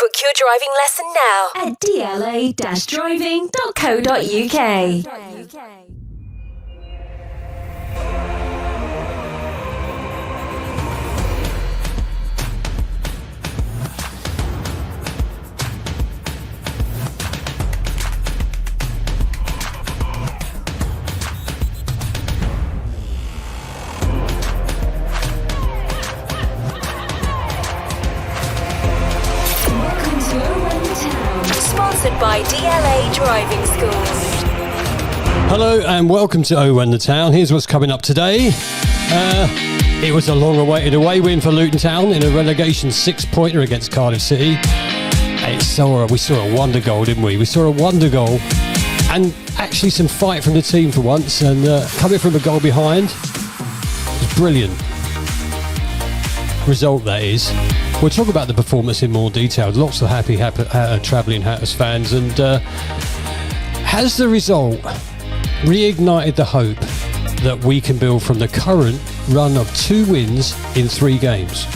Book your driving lesson now at dla-driving.co.uk. Sponsored by DLA Driving Schools. Hello and welcome to Oh When the Town. Here's what's coming up today. It was a long-awaited away win for Luton Town in a relegation 6-pointer against Cardiff City. We saw a wonder goal, didn't we? We saw a wonder goal and actually some fight from the team for once, and coming from a goal behind was brilliant. Result, that is. We'll talk about the performance in more detail. Lots of happy travelling Hatters fans. And has the result reignited the hope that we can build from the current run of 2 wins in 3 games?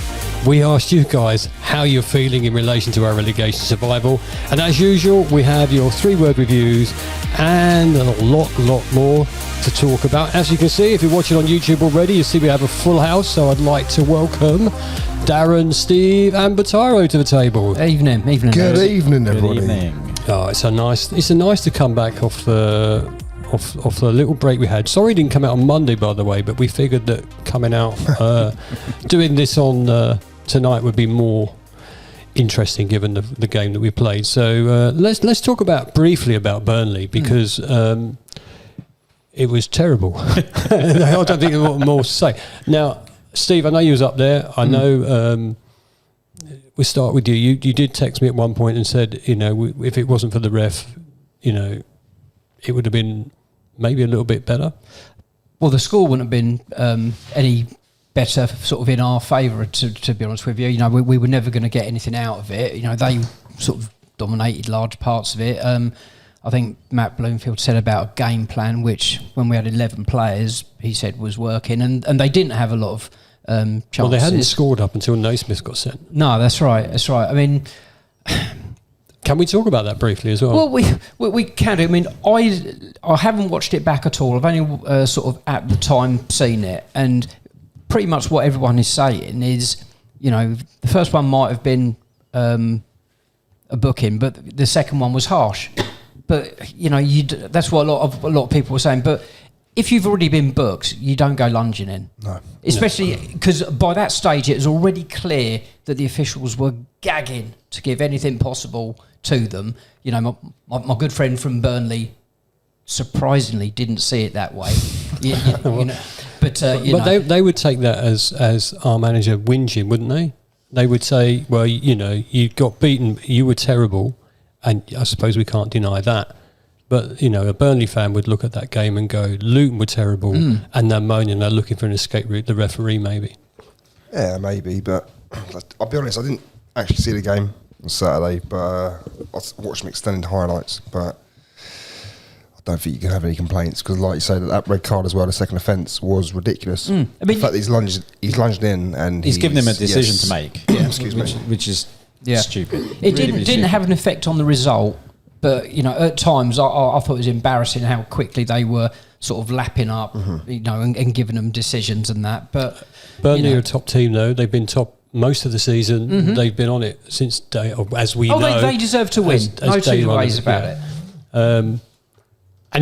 We asked you guys how you're feeling in relation to our relegation survival. And as usual, we have your 3-word reviews and a lot more to talk about. As you can see, if you're watching on YouTube already, you see we have a full house. So I'd like to welcome Darren, Steve and Bataro to the table. Evening. Good evening, everybody. Good evening. Oh, it's nice to come back off the little break we had. Sorry it didn't come out on Monday, by the way, but we figured that coming out doing this on tonight would be more interesting given the game that we played. So let's talk briefly about Burnley, because it was terrible. I don't think there's more to say. Now, Steve, I know you was up there. I know. We'll start with you. You did text me at one point and said, if it wasn't for the ref, it would have been maybe a little bit better. Well, the score wouldn't have been any better, sort of in our favour. To be honest with you, we were never going to get anything out of it. They sort of dominated large parts of it. I think Matt Bloomfield said about a game plan, which when we had 11 players, he said was working, and they didn't have a lot of chances. Well, they hadn't scored up until Naismith got sent. No, that's right. I mean, can we talk about that briefly as well? Well, we can do. I mean, I haven't watched it back at all. I've only sort of at the time seen it, and pretty much what everyone is saying is, the first one might have been a booking, but the second one was harsh. But that's what a lot of people were saying. But if you've already been booked, you don't go lunging in. No. Especially because by that stage it was already clear that the officials were gagging to give anything possible to them. My good friend from Burnley surprisingly didn't see it that way. But they would take that as our manager whinging, wouldn't they? They would say, well, you got beaten, you were terrible. And I suppose we can't deny that. But, a Burnley fan would look at that game and go, Luton were terrible, and they're moaning, they're looking for an escape route, the referee maybe. Yeah, maybe, but I'll be honest, I didn't actually see the game on Saturday, but I watched some extended highlights, but I don't think you can have any complaints, because like you say, that red card as well, the second offence, was ridiculous. I mean, the fact that he's lunged in and he's given him a decision to make. Yeah, excuse me. Which is stupid. It didn't have an effect on the result, but at times I thought it was embarrassing how quickly they were sort of lapping up, and giving them decisions and that. But Burnley are a top team though. They've been top most of the season. They've been on it since day, as we know. They deserve to win. No two ways about it. And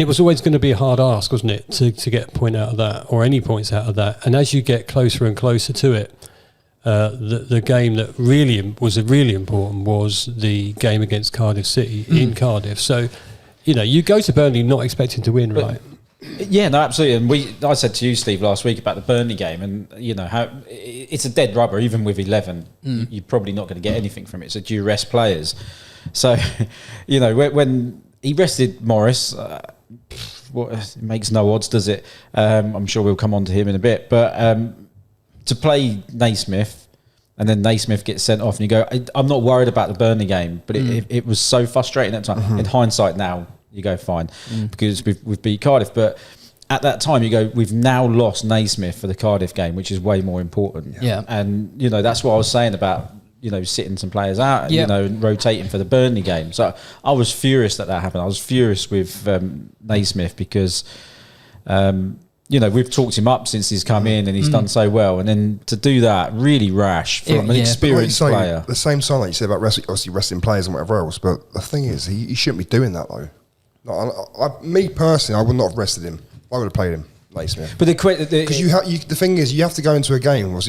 it was always going to be a hard ask, wasn't it, to get a point out of that, or any points out of that. And as you get closer and closer to it, the game that was really important was the game against Cardiff City in Cardiff. So, you go to Burnley not expecting to win, right? Yeah, no, absolutely. And I said to you, Steve, last week about the Burnley game, and how it's a dead rubber. Even with 11, you're probably not going to get anything from it. So do you rest players? So, when he rested Morris, it makes no odds, does it? I'm sure we'll come on to him in a bit, but to play Naismith and then Naismith gets sent off, and you go, I'm not worried about the Burnley game, but it was so frustrating at the time. In hindsight now, you go fine because we've beat Cardiff, but at that time you go, we've now lost Naismith for the Cardiff game, which is way more important. Yeah. And that's what I was saying about sitting some players out, Yep. and rotating for the Burnley game. So I was furious that happened. I was furious with Naismith because, we've talked him up since he's come in and he's done so well. And then to do that, really rash from an experienced player. The same time like you said about obviously resting players and whatever else, but the thing is, he shouldn't be doing that though. Me personally, I would not have rested him. I would have played him, Naismith. But because the thing is, you have to go into a game with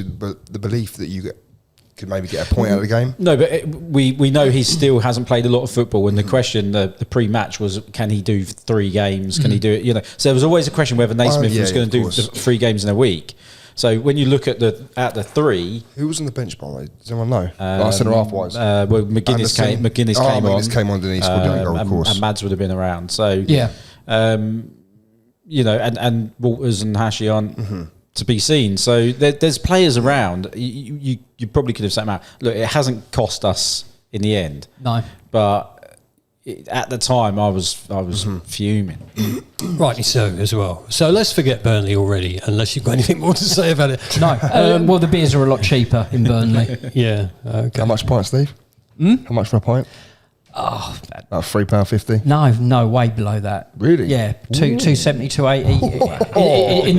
the belief that you could maybe get a point out of the game. No, but we know he still hasn't played a lot of football. And the question, the pre-match was, can he do 3 games? Can he do it? So there was always a question whether Naismith was going to do 3 games in a week. So when you look at the 3, who was on the bench, by the way? Does anyone know? Centre half wise. McGuinness came on, Denise scored the goal, of course. And Mads would have been around. So and Walters and Hashi aren't to be seen. So there's players around. You probably could have sat them out. Look, it hasn't cost us in the end. No, but at the time, I was fuming. Rightly so as well. So let's forget Burnley already, unless you've got anything more to say about it. no. Well, the beers are a lot cheaper in Burnley. Yeah. Okay. How much a pint, Steve? How much for a pint? Oh, About £3.50. no, way below that. Really? Yeah, 270, 280 in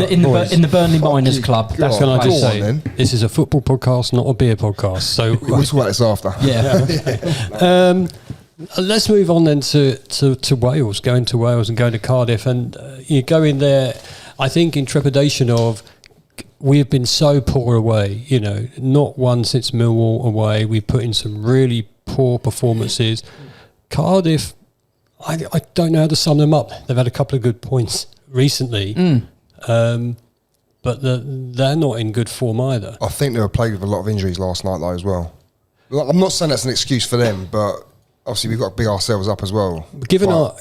the Burnley Miners Club. That's Can I what just Go on, say, then. this is a football podcast, not a beer podcast. So We'll talk about this after. Yeah. let's move on then to Wales, going to Wales and going to Cardiff. And you go in there, I think, in trepidation of, we have been so poor away, not one since Millwall away. We've put in some really poor performances. Cardiff, I don't know how to sum them up. They've had a couple of good points recently, but they're not in good form either. I think they were plagued with a lot of injuries last night, though, as well. I'm not saying that's an excuse for them, but obviously we've got to big ourselves up as well. Given our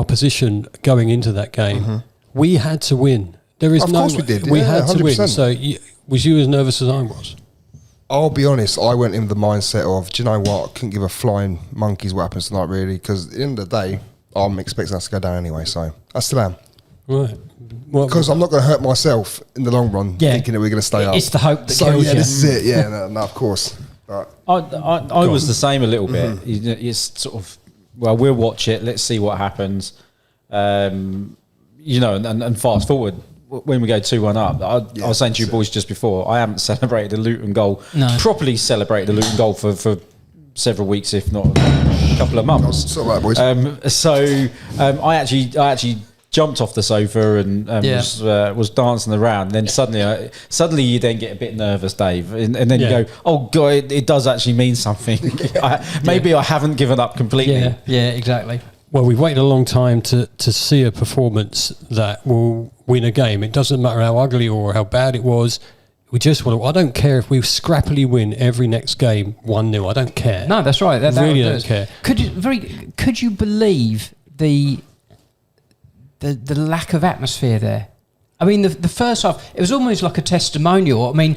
position going into that game, we had to win. There is Of course we did. We Yeah, had to win. 100%. So was you as nervous as I was? I'll be honest, I went in with the mindset of, do you know what, I couldn't give a flying monkey's what happens tonight, really, because at the end of the day, I'm expecting us to go down anyway, so I still am. Right. Because I'm not going to hurt myself in the long run, thinking that we're going to stay up. It's the hope that So, kills yeah, you. this is it, yeah, no, of course. But I was the same a little bit. It's sort of, well, we'll watch it. Let's see what happens. And fast forward. When we go 2-1 up, I was saying to you boys just before, I haven't celebrated a Luton goal, properly celebrated a Luton goal for several weeks, if not a couple of months. It's all right, boys. I actually jumped off the sofa and was dancing around. And then suddenly you then get a bit nervous, Dave, and then you go, "Oh God, it does actually mean something." Maybe I haven't given up completely. Yeah, exactly. Well, we've waited a long time to see a performance that will win a game. It doesn't matter how ugly or how bad it was. We just want to. I don't care if we scrappily win every next game 1-0. I don't care. No, that's right. That really that don't care. Could you believe the lack of atmosphere there? I mean, the first half, it was almost like a testimonial. I mean,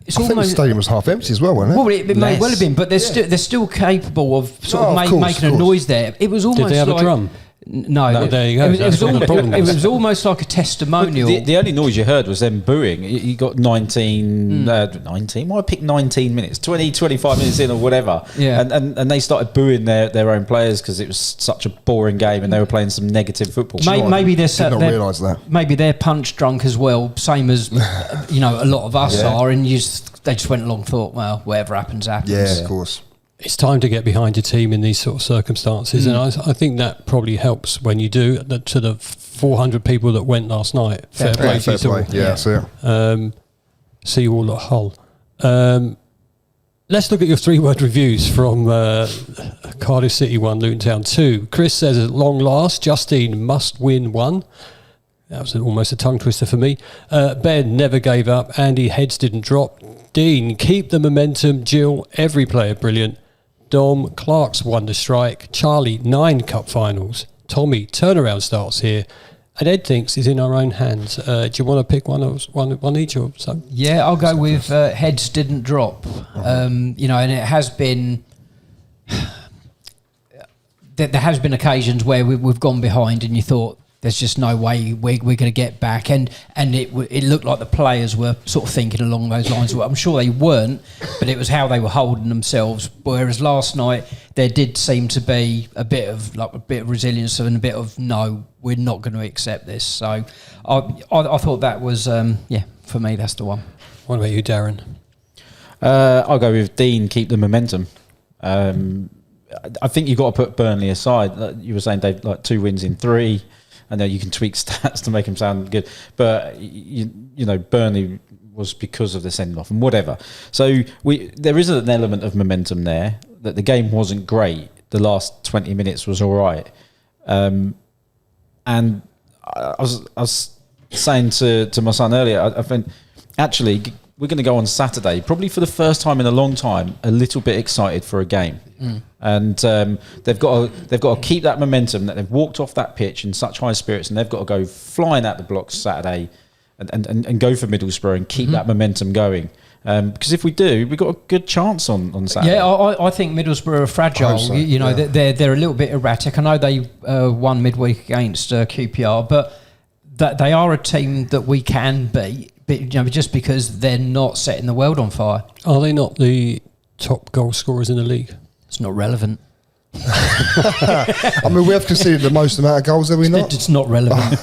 it's I think the stadium was half empty as well, wasn't it? Well, it may well have been, but they're still capable of making a noise there. It was almost Did they have like a drum? No, there you go. It was almost like a testimonial. The only noise you heard was them booing. You got 19. Why I pick 19 minutes? 20, 25 minutes in or whatever. Yeah. And they started booing their own players because it was such a boring game and they were playing some negative football. Maybe did not realise that. Maybe they're punch drunk as well, same as a lot of us are, and they just went along and thought, well, whatever happens, happens. Yeah, of course. It's time to get behind your team in these sort of circumstances, and I think that probably helps when you do. To the 400 people that went last night, fair play to you all. Yeah, See you all at Hull. Let's look at your 3-word reviews from Cardiff City 1, Luton Town 2. Chris says, at long last, Justine must win 1. That was almost a tongue twister for me. Ben never gave up. Andy, heads didn't drop. Dean, keep the momentum. Jill, every player brilliant. Dom, Clark's wonder strike. Charlie, 9 cup finals. Tommy, turnaround starts here. And Ed thinks it's in our own hands. Do you want to pick one each or something? Yeah, I'll go with heads didn't drop. And it has been. There has been occasions where we've gone behind and you thought there's just no way we're going to get back. And it looked like the players were sort of thinking along those lines. Well, I'm sure they weren't, but it was how they were holding themselves. Whereas last night there did seem to be a bit of resilience and a bit of no, we're not going to accept this. So I thought that was for me that's the one. What about you, Darren? I'll go with Dean. Keep the momentum. I think you've got to put Burnley aside. Like you were saying, Dave, like 2 wins in 3. I know you can tweak stats to make them sound good, but you know Burnley was because of the send off and whatever. So there is an element of momentum there. That the game wasn't great. The last 20 minutes was all right, and I was saying to my son earlier, I think actually we're going to go on Saturday, probably for the first time in a long time, a little bit excited for a game. And they've got to keep that momentum that they've walked off that pitch in such high spirits, and they've got to go flying at the blocks Saturday and go for Middlesbrough and keep that momentum going. Because if we do, we've got a good chance on Saturday. Yeah, I think Middlesbrough are fragile. So, you know, they're a little bit erratic. I know they won midweek against QPR, but that they are a team that we can beat. Just because they're not setting the world on fire. Are they not the top goal scorers in the league? It's not relevant. I mean, we have conceded the most amount of goals, have we not? It's not relevant.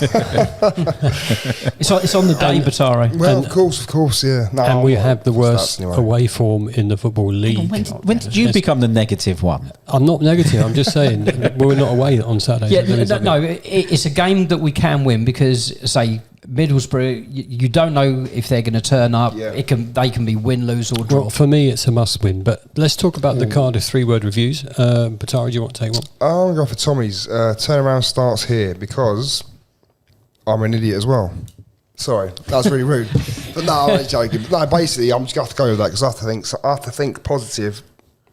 it's on the day, Bataro. Well, of course, yeah. No, and we have the worst anyway. away form in the Football League. When did you become the negative one? I'm not negative. I'm just saying we're not away on Saturday. It's a game that we can win because, say, Middlesbrough, you don't know if they're going to turn up. Yeah. They can be win, lose, or draw. Well, for me, it's a must-win. But let's talk about the Cardiff 3-word reviews. Batari, do you want to take one? I'm going to go for Tommy's. Turnaround starts here because I'm an idiot as well. Sorry, that was really rude. But no, I'm only joking. But no, basically, I'm just going to have to go with that because I have to think positive.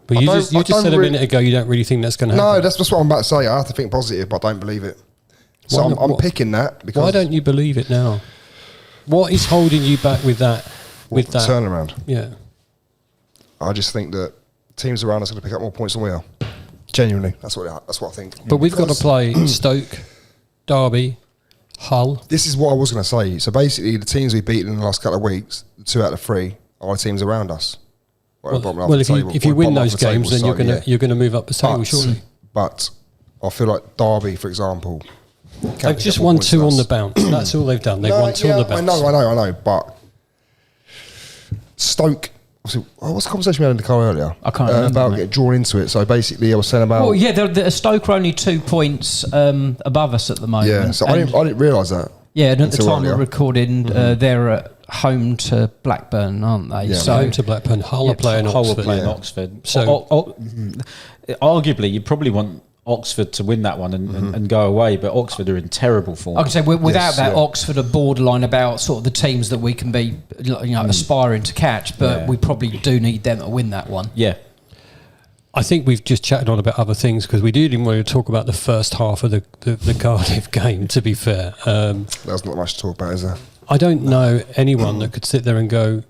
But you just said a minute ago you don't really think that's going to happen. No, that's just what I'm about to say. I have to think positive, but I don't believe it. So I'm picking that because... Why don't you believe it now? What is holding you back with that? With that turnaround? Yeah. I just think that teams around us are going to pick up more points than we are. Genuinely, that's what I think. But we've got to play Stoke, Derby, Hull. This is what I was going to say. So basically, the teams we've beaten in the last couple of weeks, 2 out of 3, are the teams around us. Well, if you win those games, then you're going to move up the table, surely. But I feel like Derby, for example, they've just won 2 on the bounce. That's all they've done. They've won 2 on the bounce. I know. But Stoke. What's the conversation we had in the car earlier? I can't remember. About getting drawn into it. So basically, I was saying about. Well, yeah, the Stoke are only 2 points above us at the moment. Yeah, so I didn't realise that. Yeah, and at the time we're recording, they're at home to Blackburn, aren't they? Yeah. So home to Blackburn, Hull are playing Hull Oxford. are playing Oxford. So arguably, you probably want Oxford to win that one and go away, but Oxford are in terrible form. I can say without Oxford are borderline about sort of the teams that we can be, aspiring to catch, but we probably do need them to win that one. Yeah. I think we've just chatted on about other things because we didn't want to talk about the first half of the Cardiff game, to be fair. There's not much to talk about, is there? I don't know anyone that could sit there and go,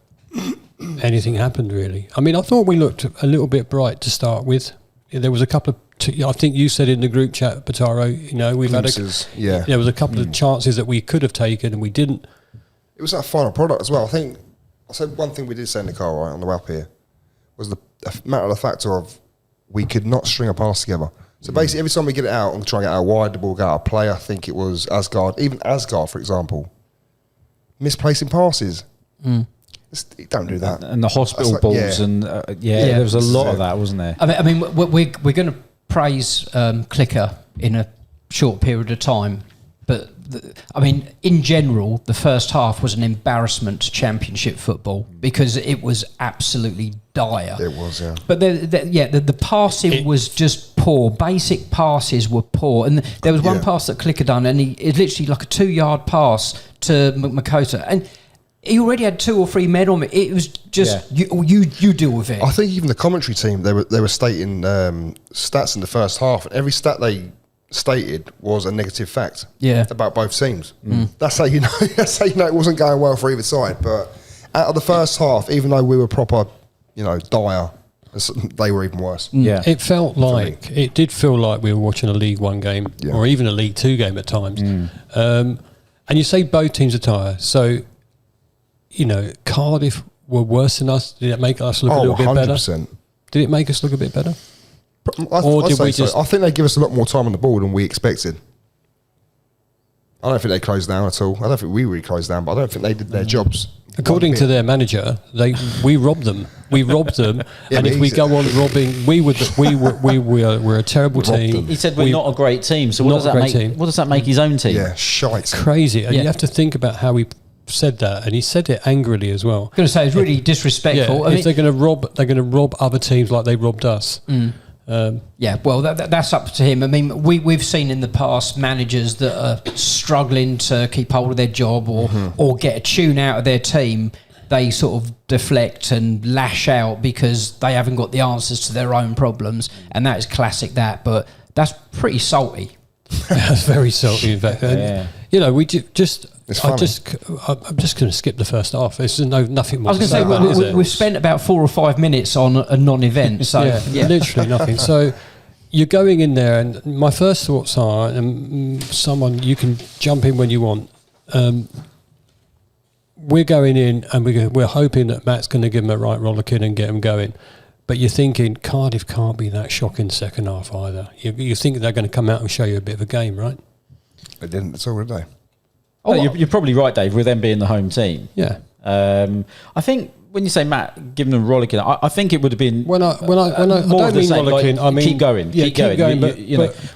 anything happened really. I mean, I thought we looked a little bit bright to start with. There was a couple of I think you said in the group chat, Bataro, we've glimpses, had there was a couple of chances that we could have taken and we didn't. It was that final product as well. I think I said one thing we did say in the car right on the way up here was the matter of the fact of we could not string a pass together. So basically, every time we get it out and try and get out wide, the ball go out of play. I think it was Asgard, even Asgard, for example, misplacing passes. Don't do that. And the hospital balls, there was a lot of that, wasn't there? I mean, we're going to praise Clicker in a short period of time, but in general, the first half was an embarrassment to Championship football because it was absolutely dire. It was, yeah. But the passing was just poor. Basic passes were poor, and there was one pass that Clicker done, and it literally like a 2-yard pass to Makota, and he already had 2 or 3 men on it. It was just you deal with it. I think even the commentary team they were stating stats in the first half, and every stat they stated was a negative fact. About both teams. That's how you know. That's how you know it wasn't going well for either side. But out of the first half, even though we were proper, dire, They were even worse. Yeah. It did feel like we were watching a League One game or even a League Two game at times. And you say both teams are tired. So, Cardiff were worse than us. Did it make us look a little bit better? 100%. Did it make us look a bit better? I think they give us a lot more time on the ball than we expected. I don't think they closed down at all. I don't think we really closed down, but I don't think they did their jobs. According to their manager, we robbed them. We robbed them, and if we go on robbing, we're a terrible team. He said we're not a great team. So what does that make his own team? Yeah, shite. Crazy, and you have to think about how he said that, and he said it angrily as well. I'm going to say it's really disrespectful. If they're going to rob other teams like they robbed us. Well, that's up to him. I mean, we've seen in the past managers that are struggling to keep hold of their job or get a tune out of their team. They sort of deflect and lash out because they haven't got the answers to their own problems, and that is classic. But that's pretty salty. That's very salty, in fact. We just. I'm just going to skip the first half. There's nothing more. I was going to say about it, we've spent about 4 or 5 minutes on a non-event, so literally nothing. So you're going in there, and my first thoughts are, someone you can jump in when you want. We're going in, and we're hoping that Matt's going to give them a right rollicking and get them going. But you're thinking Cardiff can't be that shocking second half either. You think they're going to come out and show you a bit of a game, right? They didn't at all, did they? You're probably right, Dave, with them being the home team. Yeah. I think when you say Matt giving them rollicking, I think it would have been I don't mean rollicking. I mean keep going. But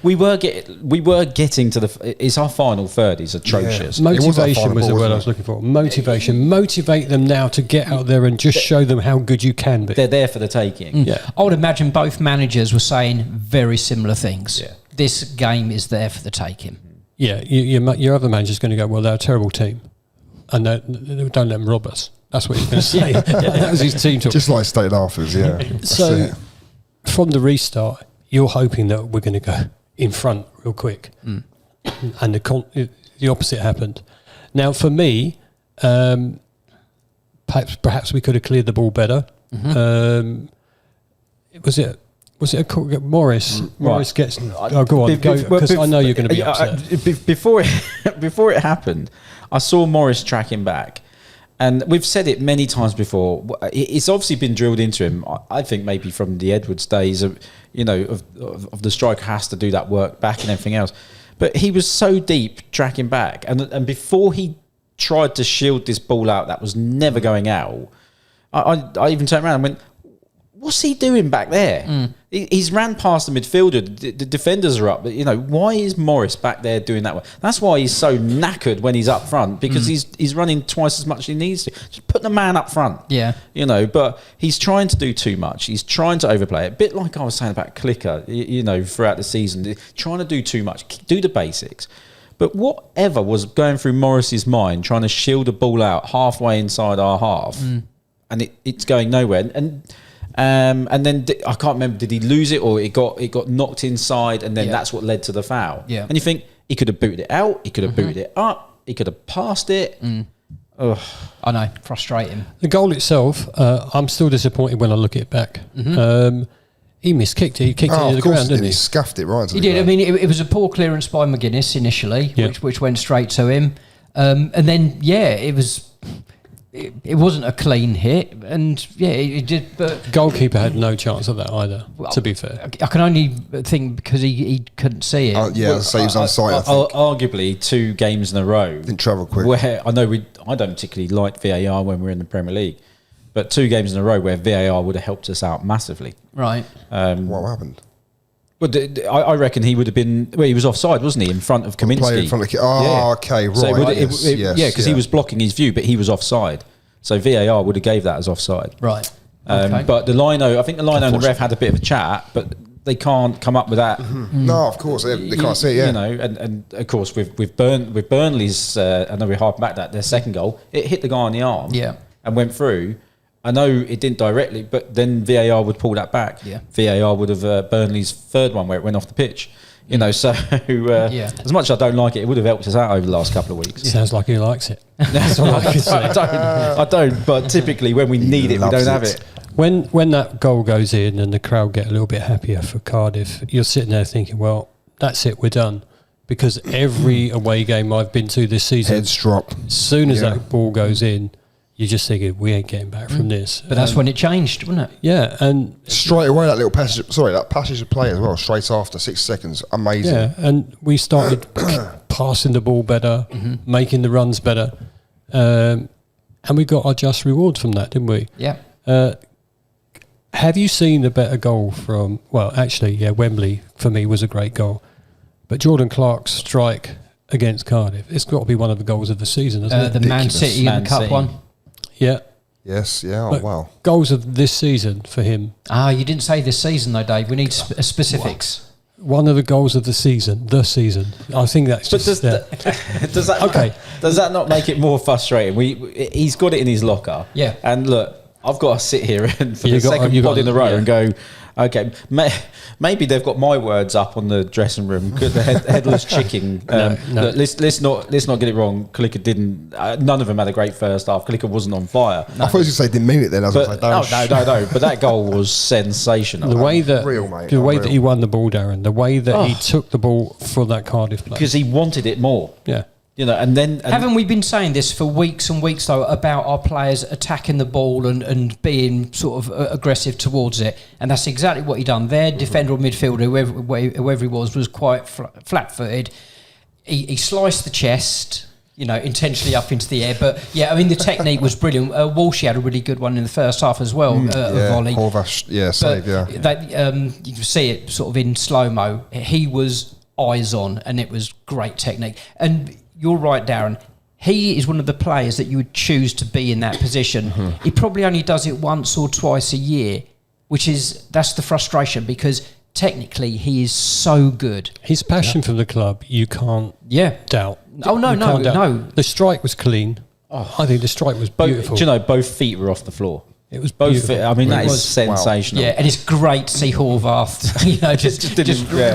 we were getting to the. It's our final third. Is atrocious. Yeah. Motivation was the word I was looking for. Motivation. Motivate them now to get out there and just show them how good you can be. They're there for the taking. Yeah. I would imagine both managers were saying very similar things. Yeah. This game is there for the taking. Yeah, your other manager's going to go, well, they're a terrible team, and don't let them rob us. That's what he's going to say. That was his team talk. Just like stated afterwards, yeah. So, from the restart, you're hoping that we're going to go in front real quick, and the opposite happened. Now, for me, perhaps we could have cleared the ball better. Was it a Morris? Morris gets. Oh, go on, because I know you're going to be upset. Before it happened, I saw Morris tracking back, and we've said it many times before. It's obviously been drilled into him. I think maybe from the Edwards days of the striker has to do that work back and everything else. But he was so deep tracking back, and before he tried to shield this ball out that was never going out, I even turned around and went, what's he doing back there? He's ran past the midfielder. The defenders are up. But, why is Morris back there doing that? That's why he's so knackered when he's up front, because he's running twice as much as he needs to. Just put the man up front. Yeah. But he's trying to do too much. He's trying to overplay it. A bit like I was saying about Clicker, throughout the season. Trying to do too much. Do the basics. But whatever was going through Morris's mind, trying to shield a ball out halfway inside our half, and it's going nowhere. And then I can't remember, did he lose it or it got knocked inside, and then that's what led to the foul. Yeah. And you think he could have booted it out, he could have booted it up, he could have passed it. Ugh. I know, frustrating. The goal itself, I'm still disappointed when I look at it back. He miskicked it. He kicked it into the ground, didn't he? He scuffed it right. He did. I mean, it was a poor clearance by McGuinness initially, which went straight to him, and then it was. It wasn't a clean hit, and it did. But goalkeeper had no chance of that either. To be fair, I can only think because he couldn't see it. He was on site. I think. Arguably, 2 games in a row. Didn't travel quick. Where I don't particularly like VAR when we're in the Premier League, but 2 games in a row where VAR would have helped us out massively. Right. What happened? Well, I reckon he would have been. Well, he was offside, wasn't he, in front of Kaminsky? Okay, right. So because he was blocking his view, but he was offside. So VAR would have gave that as offside. Right. Okay. But the lino, I think the lino and the ref had a bit of a chat, but they can't come up with that. No, of course they can't see it. And of course with Burnley's, I know we harped back that their second goal, it hit the guy on the arm, and went through. I know it didn't directly, but then VAR would pull that back. Yeah. VAR would have Burnley's third one where it went off the pitch. So as much as I don't like it, it would have helped us out over the last couple of weeks. Sounds like he likes it. That's all I can say. I don't. But typically when we need it, we don't have it. When that goal goes in and the crowd get a little bit happier for Cardiff, you're sitting there thinking, well, that's it, we're done. Because every away game I've been to this season, Heads drop. as soon as that ball goes in, you're just thinking, we ain't getting back from this. But that's when it changed, wasn't it? Yeah, and Straight away, that passage of play as well, straight after 6 seconds. Amazing. yeah, and we started passing the ball better, making the runs better, and we got our just reward from that, didn't we? Yeah. Have you seen a better goal from? Well, actually, yeah, Wembley for me was a great goal, but Jordan Clark's strike against Cardiff, it's got to be one of the goals of the season, isn't it? The Man City and the Cup City. one. Yeah. Yes, yeah, oh, But wow. goals of this season for him. You didn't say this season though, Dave. We need specifics. One of the goals of the season. I think that's But just does that Okay. Does that not make it more frustrating? He's got it in his locker. Yeah. And look, I've got to sit here and for You the got- second you got- pod in a row yeah. and go, okay, maybe they've got my words up on the dressing room. The headless chicken. No. Look, let's not get it wrong. Kalika didn't. None of them had a great first half. Kalika wasn't on fire. I thought you were going to say didn't mean it then. I was But, going to say, no. But that goal was sensational. the way that Unreal, mate, the way unreal. that he won the ball, Darren. The way that he took the ball for that Cardiff play. Because he wanted it more. Yeah. You know, and then Haven't we been saying this for weeks and weeks, though, about our players attacking the ball and being sort of aggressive towards it? And that's exactly what he done. Their defender or midfielder, whoever he was quite flat-footed. He sliced the chest, intentionally up into the air. But, yeah, I mean, the technique was brilliant. Walshy had a really good one in the first half as well, a volley. Horvath, save, yeah. You can see it sort of in slow-mo. He was eyes on, and it was great technique. And you're right, Darren. He is one of the players that you would choose to be in that position. He probably only does it once or twice a year, that's the frustration, because technically he is so good. His passion for the club, you can't doubt. Oh, no, You no, can't doubt. no. The strike was clean. I think the strike was beautiful. both feet were off the floor. It was Both beautiful. feet. I mean, that is was. sensational. Yeah, and it's great to see Horvath, just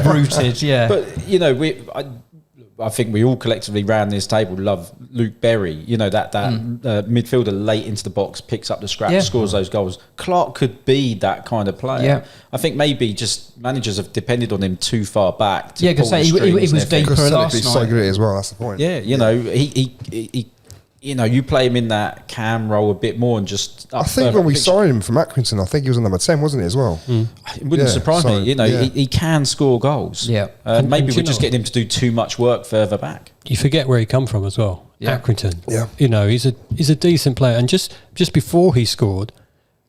rooted. Yeah, But I think we all collectively round this table love Luke Berry. That midfielder late into the box, picks up the scraps, scores those goals. Clark could be that kind of player. Yeah. I think maybe just managers have depended on him too far back. To Yeah, 'cause pull the he strings was and everything. deeper Because last he's so night. good at it as well, that's the point. Yeah, he you play him in that cam role a bit more and just. I think when we signed him from Accrington, I think he was on number 10, wasn't he, as well? it wouldn't Yeah, surprise so, me. yeah. He can score goals. Yeah. Maybe and we're you just know- getting him to do too much work further back. You forget where he come from as well. Yeah. Accrington. Yeah. He's a decent player. And just before he scored,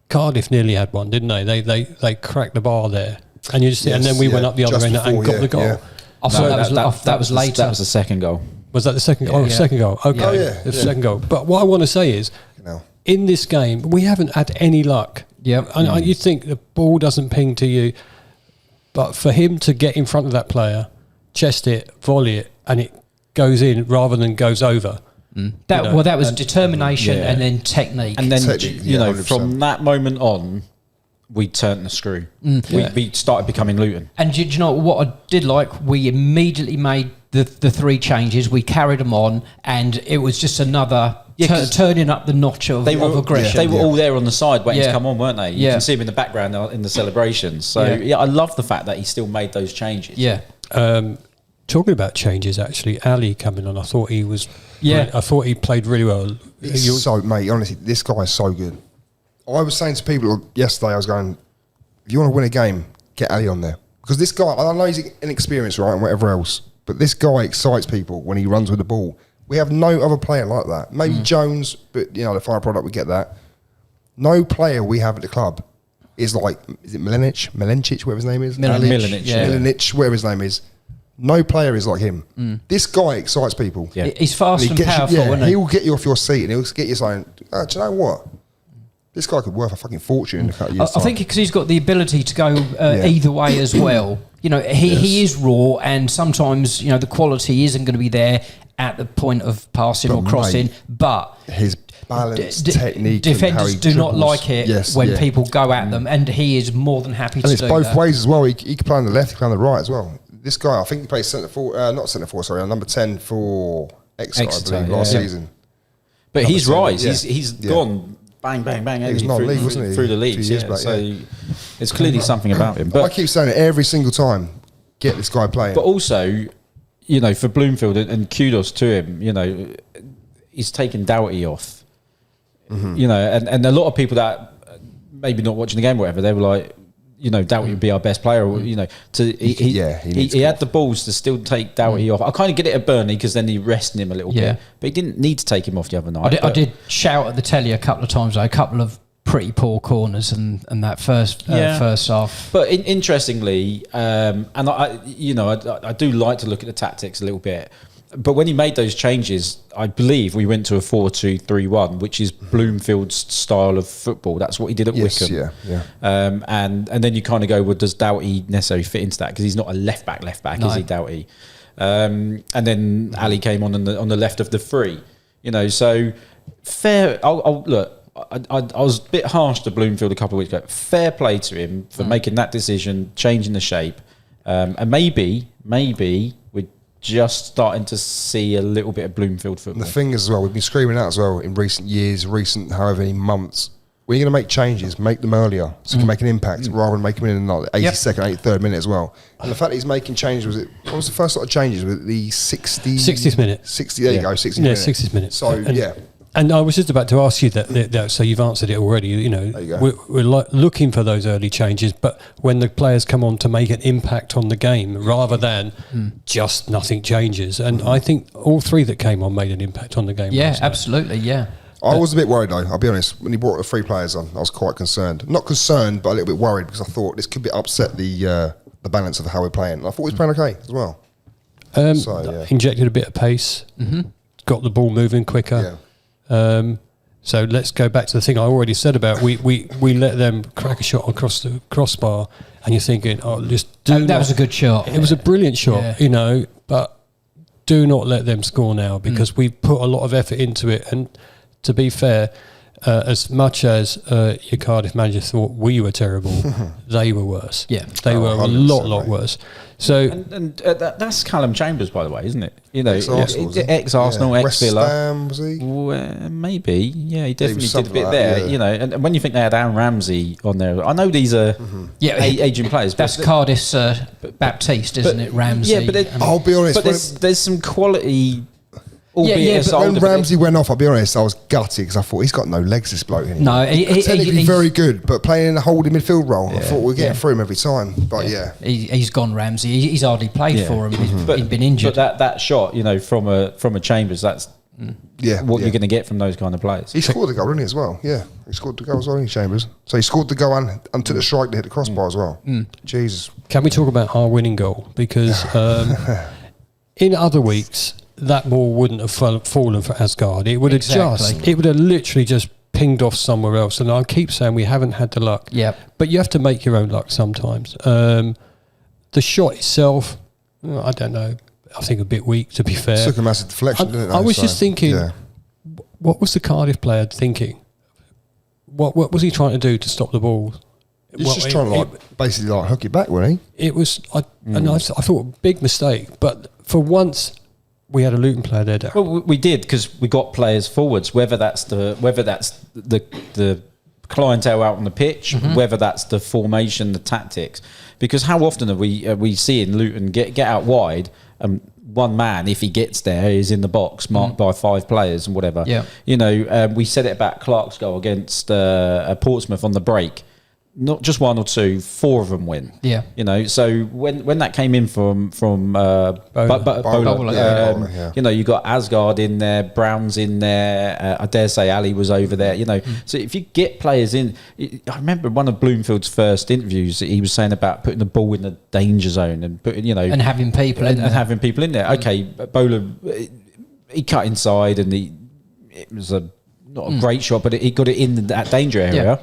Cardiff nearly had one, didn't they? They cracked the bar there. And and then we went up the other Just end and before, got the goal. yeah. I thought that was later. That was the second goal. Was that the second goal? Oh, Yeah. second goal. Okay. Oh, yeah, The yeah. second goal. But what I want to say is, in this game, we haven't had any luck. Yeah. And you think the ball doesn't ping to you, but for him to get in front of that player, chest it, volley it, and it goes in rather than goes over. That was determination yeah. and then technique. And then, Technique, yeah, 100%. from that moment on, we turned the screw. We started becoming Luton. And do you know what I did like? We immediately made the three changes. We carried them on, and it was just another 'cause turning up the notch of aggression. They were all there on the side waiting Yeah. to come on, weren't they? You Yeah. can see them in the background in the celebrations. So, Yeah. I love the fact that he still made those changes. Yeah. Talking about changes, actually, Ali coming on, I thought he was. Yeah. I thought he played really well. He's so, mate, honestly, this guy is so good. I was saying to people yesterday, I was going, if you want to win a game, get Ali on there. Because this guy, I know he's inexperienced, right, and whatever else, but this guy excites people when he runs with the ball. We have no other player like that. Maybe Jones, but, the final product, we get that. No player we have at the club is like, is it Milencic, whatever his name is? Milanic, yeah. Milanic, whatever his name is. No player is like him. This guy excites people. Yeah. He's fast and powerful, isn't he? He will get you off your seat and he'll get you saying, do you know what? This guy could worth a fucking fortune in a couple of years' I think because he's got the ability to go Yeah. either way as well. He is raw, and sometimes the quality isn't going to be there at the point of passing But or crossing. mate, But his balance, technique, and how defenders he do not dribbles. like it Yes, when yeah. people go at them, and he is more than happy And to it's do both that. ways as well. He can play on the left, he can play on the right as well. This guy, I think he plays number 10 for Exeter, I Exeter, believe, last yeah. season. But he's Number 10, rise. yeah. He's Yeah. gone bang, bang, bang. He was non-league, wasn't he? Through the A few leagues, years yeah. back, So yeah. it's clearly something about him. I But keep saying it every single time. Get this guy playing. But also, you know, for Bloomfield, and kudos to him, you know, he's taken Doughty off. You know, and a lot of people that maybe not watching the game or whatever, they were like, you know, Doughty would be our best player, or, you know, he had the balls to still take Doughty off. I kind of get it at Burnley because then he rested him a little bit, but he didn't need to take him off the other night. I did shout at the telly a couple of times, though, a couple of pretty poor corners and that first half. But interestingly, and I do like to look at the tactics a little bit. But when he made those changes, I believe we went to a 4-2-3-1, which is Bloomfield's style of football. That's what he did at Wickham. Yeah. And then you kind of go, well, does Doughty necessarily fit into that? Because he's not a left back, no. is he, Doughty? And then Ali came on the left of the three. You know, so fair. Look. I was a bit harsh to Bloomfield a couple of weeks ago. Fair play to him for making that decision, changing the shape, and maybe we're just starting to see a little bit of Bloomfield football. And the thing is as well, we've been screaming out as well in recent years, however many months. When you're going to make changes, make them earlier so you can make an impact rather than make them in the 82nd, 83rd minute as well. And the fact that he's making changes, what was the first lot of changes? Was it the 60th minute? 60, there you go, 60th minute. 60th minute. So, And I was just about to ask you that so you've answered it already. You know, There you go. we're looking for those early changes, but when the players come on to make an impact on the game, rather than just nothing changes. And I think all three that came on made an impact on the game. Yeah, last night. absolutely, yeah. I was a bit worried though, I'll be honest. When he brought the three players on, I was quite concerned. Not concerned, but a little bit worried because I thought this could upset the balance of how we're playing. And I thought he was playing okay as well. Injected a bit of pace, got the ball moving quicker. Yeah. So let's go back to the thing I already said about we let them crack a shot across the crossbar, and you're thinking, just do that was a good shot. It was a brilliant shot, you know, but do not let them score now because we put a lot of effort into it. And to be fair, as much as your Cardiff manager thought we were terrible, they were worse. Yeah, they were a lot worse. So that's Callum Chambers, by the way, isn't it? You know, Ex-Arsenal, ex-Villa. West Ham, was he? Well, maybe, yeah, he definitely did a bit like there. that, yeah. You know, and when you think they had Aaron Ramsey on there, I know these are aging players. That's Cardiff's Baptiste, isn't it? Ramsey. Yeah, but I'll be honest. But there's some quality. Albeit But when Ramsey went off, I'll be honest, I was gutted because I thought he's got no legs, this bloke. No, technically very good, but playing in a holding midfield role, I thought we're getting through him every time. But he's gone. Ramsey. He's hardly played for him. He's been injured. But that shot, you know, from a Chambers, that's what you're going to get from those kind of players. He scored the goal, didn't he, as well? Yeah, he scored the goal as well, didn't he, Chambers? So he scored the goal and took the strike to hit the crossbar as well. Jesus. can we talk about our winning goal? Because in other weeks, that ball wouldn't have fallen for Asgard. It would have literally just pinged off somewhere else. And I keep saying we haven't had the luck. Yeah. But you have to make your own luck sometimes. The shot itself, I don't know. I think a bit weak, to be fair. Took a massive deflection, didn't it? I was just thinking, what was the Cardiff player thinking? What was he trying to do to stop the ball? He's just trying to basically hook it back, wasn't he? It was, and I thought, big mistake. But for once, we had a Luton player there, Darren. Well, we did because we got players forwards. Whether that's the clientele out on the pitch, whether that's the formation, the tactics. Because how often are we seeing Luton get out wide and one man, if he gets there, is in the box marked by five players and whatever. Yeah. You know, we said it about Clark's goal against Portsmouth on the break. Not just one or two, four of them win. Yeah. You know, so when that came in from Bowler, you know, you got Asgard in there, Brown's in there, I dare say Ali was over there, you know. So if you get players in, I remember one of Bloomfield's first interviews, he was saying about putting the ball in the danger zone and putting, you know, and having people in there. And having people in there. Okay, Bowler, he cut inside and it was not a great shot, but he got it in that danger area. Yeah.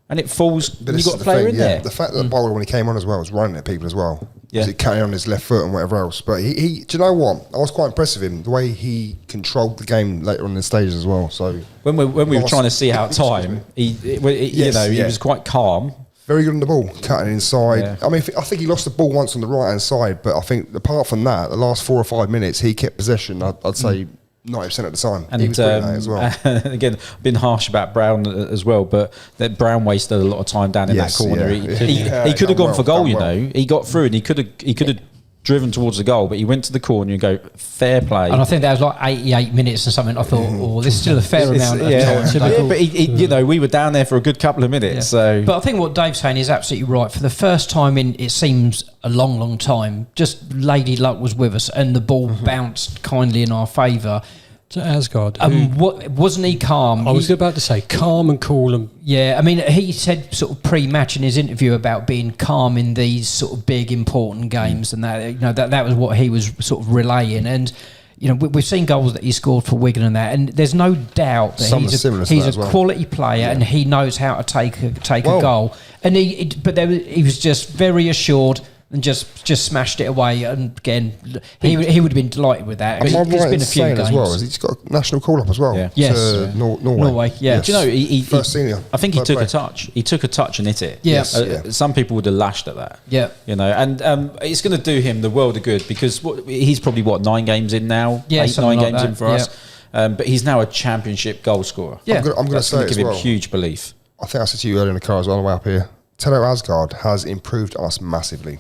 And it falls, but you've got a player in there. The fact that Bowler, when he came on as well, was running at people as well. Yeah. He carrying on his left foot and whatever else. But do you know what? I was quite impressed with him, the way he controlled the game later on in the stages as well. So when we were trying to see out time, he was quite calm. Very good on the ball, cutting inside. Yeah. I mean, I think he lost the ball once on the right-hand side, but I think apart from that, the last 4 or 5 minutes, he kept possession, I'd say, 90% of the time. And he was brilliant at it as well. again, been harsh about Brown as well, but that Brown wasted a lot of time down in Yes, that corner. yeah. He could have gone for goal, done well. He got through and he could have driven towards the goal, but he went to the corner and go, fair play. And I think that was like 88 minutes or something. I thought, oh, this is still a fair amount of time. Yeah, but you know, we were down there for a good couple of minutes. Yeah. So, but I think what Dave's saying is absolutely right. For the first time in, it seems a long, long time, just lady luck was with us, and the ball bounced kindly in our favour. To Asgard. Wasn't he calm? I was about to say calm and cool and Yeah, I mean, he said sort of pre-match in his interview about being calm in these sort of big, important games, and that, you know, that was what he was sort of relaying. And you know, we've seen goals that he scored for Wigan and that, and there's no doubt that he's a quality player, and he knows how to take a goal. And he was just very assured and just smashed it away. And again, he would have been delighted with that. Am I right been in a few saying games as well? He's got a national call up as well. Yeah. Yes. To Norway. Yeah. Yes. do you know, he First senior. I think he took play. a touch. He took a touch and hit it. Yeah. Yes, yeah. Some people would have lashed at that. Yeah. You know, and it's going to do him the world of good because he's probably 9 games in now. Yeah, 8-9 games like in for that. us. But he's now a championship goal scorer. Yeah. I'm going to That's say going to as give well. him huge belief. I think I said to you earlier in the car as well on the way up here. Telo Asgard has improved us massively.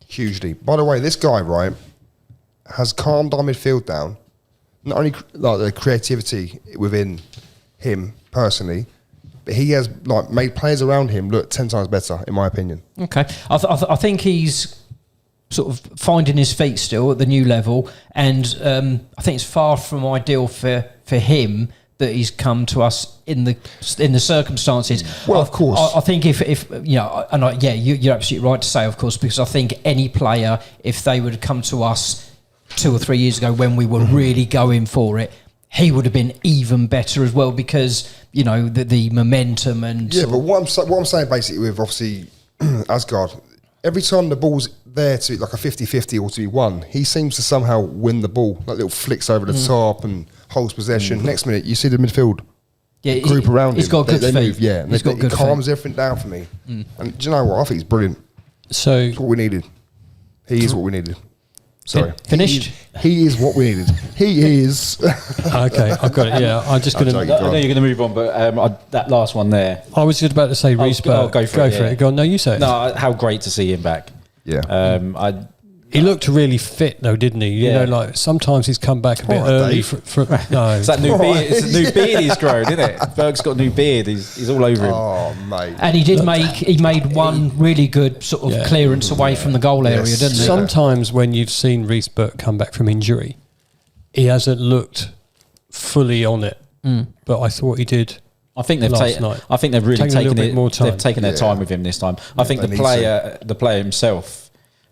Hugely. By the way, this guy, right, has calmed our midfield down. Not only like the creativity within him personally, but he has like made players around him look 10 times better, in my opinion. Okay, I think he's sort of finding his feet still at the new level, and I think it's far from ideal for him that he's come to us in the circumstances. Well, of course. I think if you know, and you're absolutely right to say, of course, because I think any player, if they would have come to us 2 or 3 years ago when we were really going for it, he would have been even better as well, because you know the momentum and But what I'm saying basically with obviously Asgard, every time the ball's there to like a 50-50 or to be won, he seems to somehow win the ball, like little flicks over the top and holds possession. Next minute, you see the midfield group around him. He's got good they feet. move, yeah. And He's got he good calms feet. everything down for me. And do you know what? I think he's brilliant. so It's what we needed. He is what we needed. Sorry. Finished? He is what we needed. He is. okay, I've got it. Yeah, I'm just going I'll to. take it. I know you're going to move on, but that last one there. I was just about to say Reece, I'll but go for it. Go on. No, you say it. No, how great to see him back. Yeah. He looked really fit though, didn't he? You Yeah. know, like sometimes he's come back a bit Alright, early. Dave. For no, It's that new beard. It's a new beard he's grown, isn't it? Berg's got a new beard. He's all over him. Oh, mate. And he made one really good sort of Yeah. clearance away from the goal area, Yes. didn't he? sometimes when you've seen Reece Burke come back from injury, he hasn't looked fully on it. But I thought he did. I think they've Last night. I think they've really Taken a little taken bit it. more time. They've taken their time with him this time. I think they the need player himself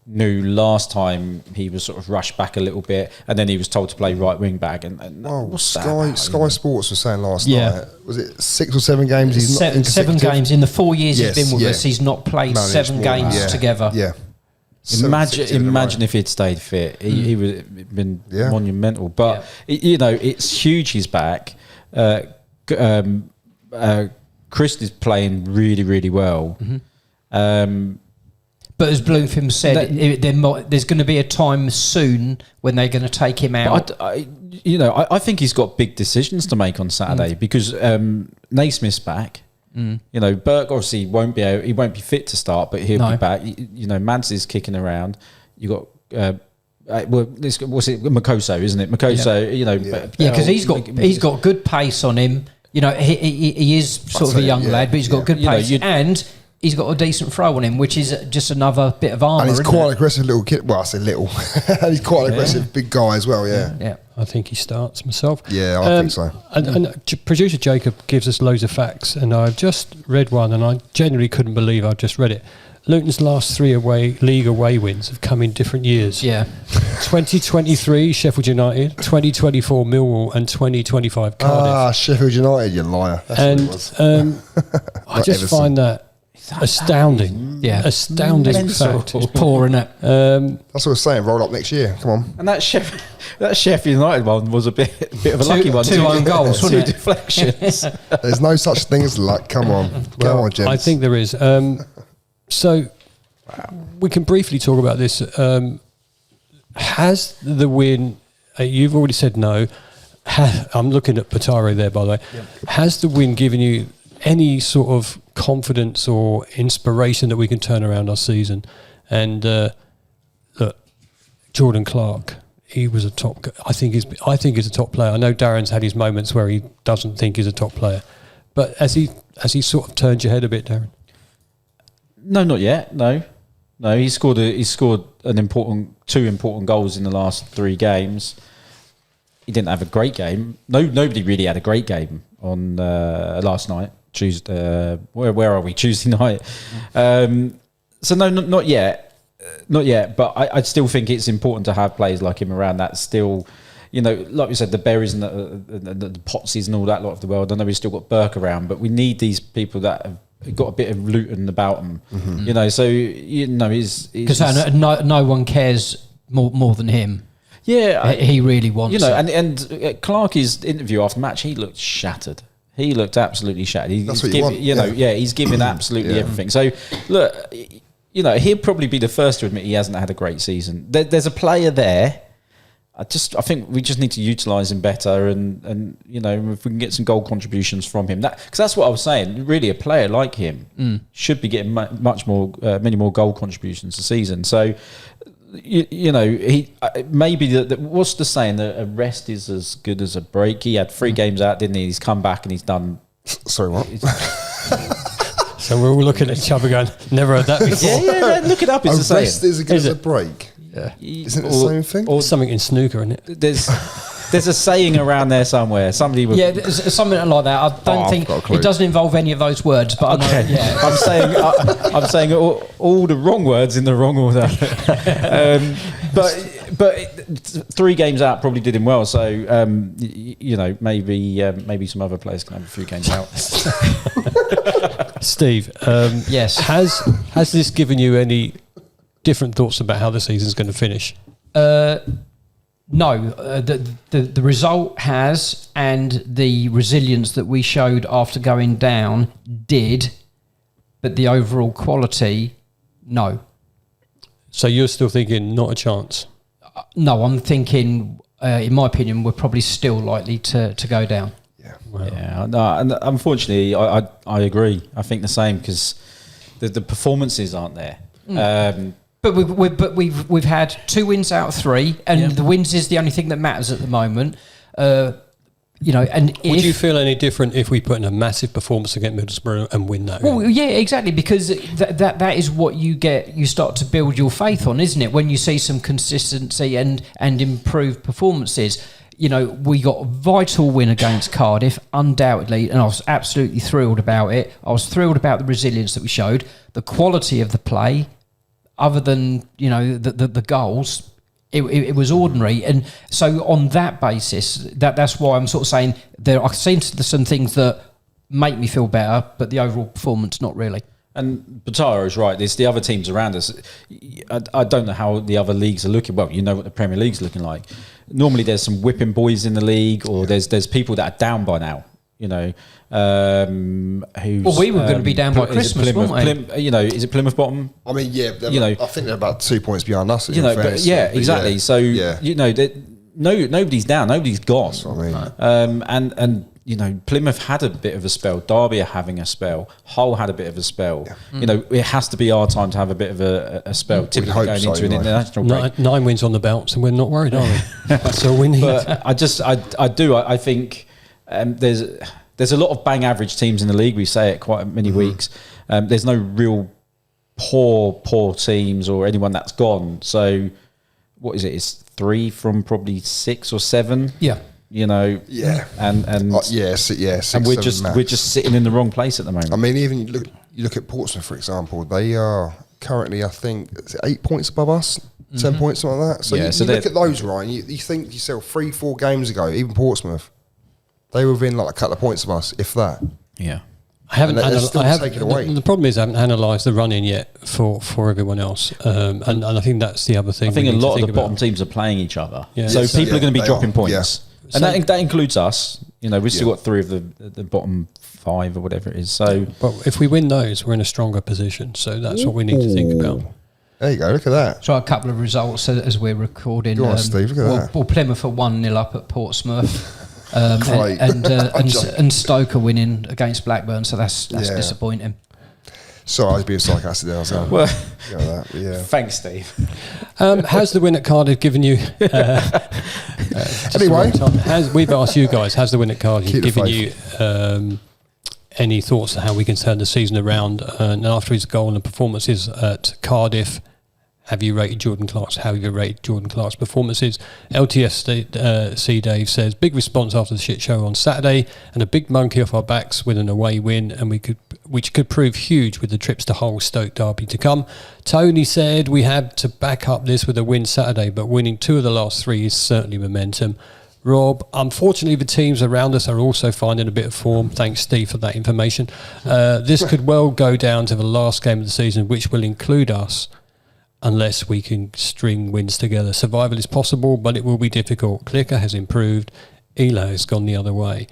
knew last time he was sort of rushed back a little bit, and then he was told to play right wing back. And Oh, what's that Sky about? Sports was saying last Yeah. night, was it 6 or 7 games? He's not Seven consecutive? games in the 4 years Yes, he's been with yeah. us. He's not played Managed 7 more, games yeah, together. Yeah. Imagine if he'd stayed fit. He would have been Yeah. monumental. But you know, it's huge. He's back. Chris is playing really, really well. But as Bloomfield said, there's going to be a time soon when they're going to take him out. But I think he's got big decisions to make on Saturday because Naismith's back. You know, Burke obviously he won't be fit to start, but he'll be back. You know, Mads is kicking around. You got what's it, Makoso, isn't it? Makoso, you know, because he's got good pace on him. You know, he is sort of a young lad, but he's got good pace, and he's got a decent throw on him, which is just another bit of armour. And he's quite an aggressive little kid. Well, I say little. He's quite an aggressive big guy as well, yeah. Yeah. I think he starts myself. Yeah, I think so. And producer Jacob gives us loads of facts, and I've just read one, and I genuinely couldn't believe I've just read it. Luton's last 3 league away wins have come in different years. Yeah. 2023 Sheffield United, 2024 Millwall, and 2025 Cardiff. Sheffield United, you liar. That's what it was. And I just Everton. find that astounding. Yeah. Astounding Mental. fact. It's poor, isn't it? That's what we're saying. Roll up next year. Come on. and that Sheffield United one was a bit of a lucky one. two own goals, two wasn't it? deflections. There's no such thing as luck. Come on. Come on, gents. I think there is. So we can briefly talk about this. Has the win, you've already said no, I'm looking at Pataro there, by the way. Has the win given you any sort of confidence or inspiration that we can turn around our season? And look, Jordan Clark, he was a top. I think he's a top player. I know Darren's had his moments where he doesn't think he's a top player, but has he sort of turned your head a bit, Darren? No, not yet. No. He scored two important goals in the last 3 games. He didn't have a great game. Nobody really had a great game on last night. Tuesday. Where are we? Tuesday night. So no, not yet. Not yet. But I still think it's important to have players like him around. That still, like we said, the Berries and the Potsies and all that lot of the world. I know we've still got Burke around, but we need these people that have got a bit of Luton about them. So he's because no one cares more than him. Yeah, he really wants. And Clark's interview after match, he looked shattered. He looked absolutely shattered. He's giving absolutely everything. So look, he'll probably be the first to admit he hasn't had a great season. There's a player there. I think we just need to utilise him better, and if we can get some goal contributions from him, because that's what I was saying. Really, a player like him should be getting many more goal contributions this season. So. He maybe what's the saying that a rest is as good as a break. He had 3 games out, didn't he? He's come back and he's done. Sorry, what? So we're all looking at each other going, never heard that before. Yeah, look it up. It's a the saying. rest is as good as a break. Yeah, isn't it the same thing? Or something in snooker, isn't it? There's a saying around there somewhere. Somebody would. Yeah, there's something like that. I don't think it doesn't involve any of those words, but okay. I know, yeah. I'm saying all the wrong words in the wrong order. But 3 games out probably did him well. So maybe some other players can have a few games out. Steve, yes. Has this given you any different thoughts about how the season's going to finish? No, the result has, and the resilience that we showed after going down did, but the overall quality, no. So you're still thinking not a chance? No, I'm thinking, in my opinion, we're probably still likely to go down. Yeah. Wow. Yeah. No, and unfortunately, I agree. I think the same because the performances aren't there. But we've had 2 wins out of 3, and the wins is the only thing that matters at the moment. And would you feel any different if we put in a massive performance against Middlesbrough and win that? Well, yeah, exactly, because that is what you get. You start to build your faith on, isn't it? When you see some consistency and improved performances. We got a vital win against Cardiff, undoubtedly, and I was absolutely thrilled about it. I was thrilled about the resilience that we showed, the quality of the play. Other than the goals, it was ordinary, and so on that basis, that's why I'm sort of saying I've seen some things that make me feel better, but the overall performance not really. And Batara is right. There's the other teams around us. I don't know how the other leagues are looking. Well, you know what the Premier League's looking like. Normally, there's some whipping boys in the league, or there's people that are down by now. Who's, well, we were going to be down by Christmas, weren't we? Is it Plymouth bottom? I mean, yeah. I think they're about 2 points behind us. Exactly. Yeah. So nobody's down, nobody's gone. That's what I mean. And Plymouth had a bit of a spell. Derby are having a spell. Hull had a bit of a spell. Yeah. It has to be our time to have a bit of a spell. Typically going into an international break. 9 wins on the belts, and we're not worried, are we? That's all we need. But I think. There's a lot of bang average teams in the league. We say it quite many weeks. There's no real poor teams or anyone that's gone. So what is it? It's 3 from probably 6 or 7. Yeah. Yeah. And 6, and we're just sitting in the wrong place at the moment. I mean, even you look at Portsmouth, for example. They are currently, I think, 8 points above us. 10 points, something like that. So you look at those, Ryan. You think to yourself, 3-4 games ago, even Portsmouth. They were within like a couple of points of us, if that. Yeah. I haven't. The problem is I haven't analysed the run-in yet for everyone else, and I think that's the other thing. I think a lot of the bottom teams are playing each other, yeah. So people are going to be dropping points, Yeah. and that includes us. We've still got 3 of the bottom 5 or whatever it is. So, but if we win those, we're in a stronger position. So that's what we need to think about. There you go. Look at that. So a couple of results as we're recording. Go on, Steve. Look at that. Well, Plymouth are 1-0 up at Portsmouth. Great. And Stoke are winning against Blackburn, so that's Yeah. disappointing. Sorry, I was being sarcastic there. I was like, Well, that, but yeah. thanks, Steve. How's the win at Cardiff given you? Anyway. We've asked you guys, has the win at Cardiff Keep the given you any thoughts on how we can turn the season around? And after his goal and the performances at Cardiff, have you rated Jordan Clark's? How have you rated Jordan Clark's performances? LTFC Dave says, big response after the shit show on Saturday and a big monkey off our backs with an away win, and which could prove huge with the trips to Hull, Stoke, Derby to come. Tony said, we had to back up this with a win Saturday, but winning 2 of the last 3 is certainly momentum. Rob, unfortunately the teams around us are also finding a bit of form. Thanks, Steve, for that information. This could well go down to the last game of the season, which will include us, unless we can string wins together. Survival is possible, but it will be difficult. Clicker has improved. Elo has gone the other way.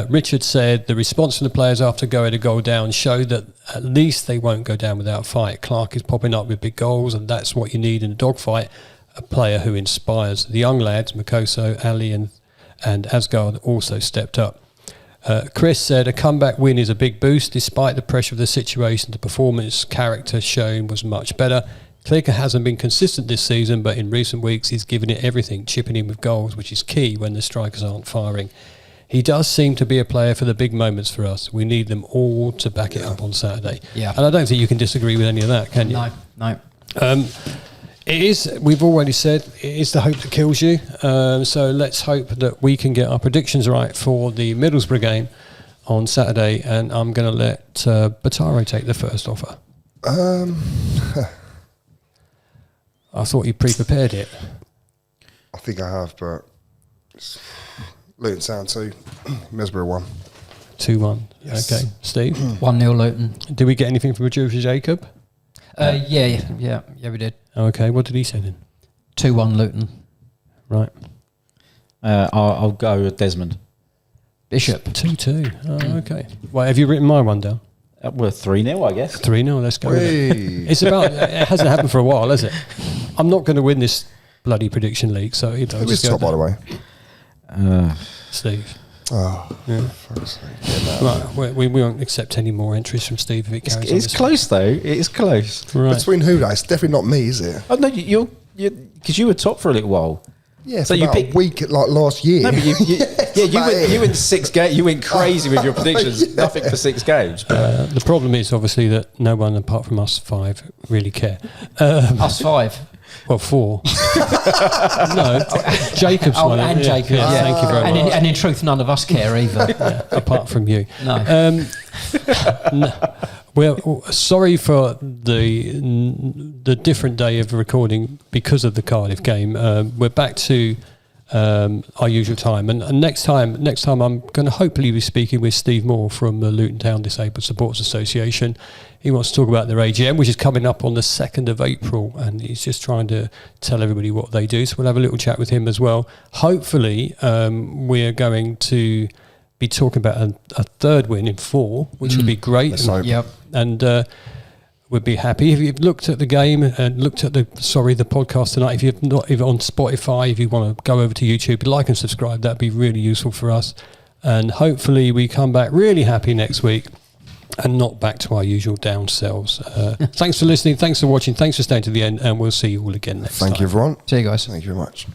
Richard said the response from the players after going a goal down showed that at least they won't go down without a fight. Clark is popping up with big goals, and that's what you need in a dogfight, a player who inspires. The young lads, Makoso, Ali and Asgard, also stepped up. Chris said a comeback win is a big boost. Despite the pressure of the situation, the performance character shown was much better. Clicker hasn't been consistent this season, but in recent weeks he's given it everything, chipping in with goals, which is key when the strikers aren't firing. He does seem to be a player for the big moments for us. We need them all to back it up on Saturday. Yeah. And I don't think you can disagree with any of that, can you? No. It is, we've already said, it is the hope that kills you. So let's hope that we can get our predictions right for the Middlesbrough game on Saturday. And I'm going to let Bataro take the first offer. I thought you pre-prepared it. I think I have, but Luton Sound 2, Middlesbrough 1. 2-1. Yes. Okay. Steve? 1-0 Luton. Did we get anything from Jules Jacob? Yeah, we did. Okay. What did he say then? 2-1 Luton. Right. I'll go with Desmond. Bishop. 2-2. Oh, okay. Well, have you written my one down? We're 3-0, I guess. 3-0. Let's go with it. Hey. It's about. It hasn't happened for a while, has it? I'm not going to win this bloody prediction league, so you know. Who is top, by the way? Steve. Oh, Yeah. fuck's sake. Right. We won't accept any more entries from Steve if it carries on. It's this close, though. It is close. way. Right. Between who, though? It's definitely not me, is it? Oh, no, you because you were top for a little while. Yeah, So for you about picked- a week like last year. No, but you went 6 games. You went crazy with your predictions. Yeah. Nothing for 6 games. But The problem is obviously that no one apart from us 5 really care. Us 5. Well, 4. No, Jacob's Oh, one. and Yeah, Jacob. yeah, Yeah. thank you very And much. in truth, none of us care either. Yeah, apart from you. No. Well, sorry for the different day of recording because of the Cardiff game. We're back to our usual time, and next time I'm going to hopefully be speaking with Steve Moore from the Luton Town Disabled Supporters Association. He wants to talk about their AGM, which is coming up on the 2nd of April, and he's just trying to tell everybody what they do. So we'll have a little chat with him as well. Hopefully, we're going to be talking about a 3rd win in 4, which would be great. Let's hope. Yep. And we'd be happy if you've looked at the game and looked at the podcast tonight. If you've not even on Spotify, if you want to go over to YouTube, like and subscribe, that'd be really useful for us. And hopefully we come back really happy next week and not back to our usual down selves. Thanks for listening, thanks for watching, thanks for staying to the end, and we'll see you all again next time. Thank you, everyone. See you guys. Thank you very much.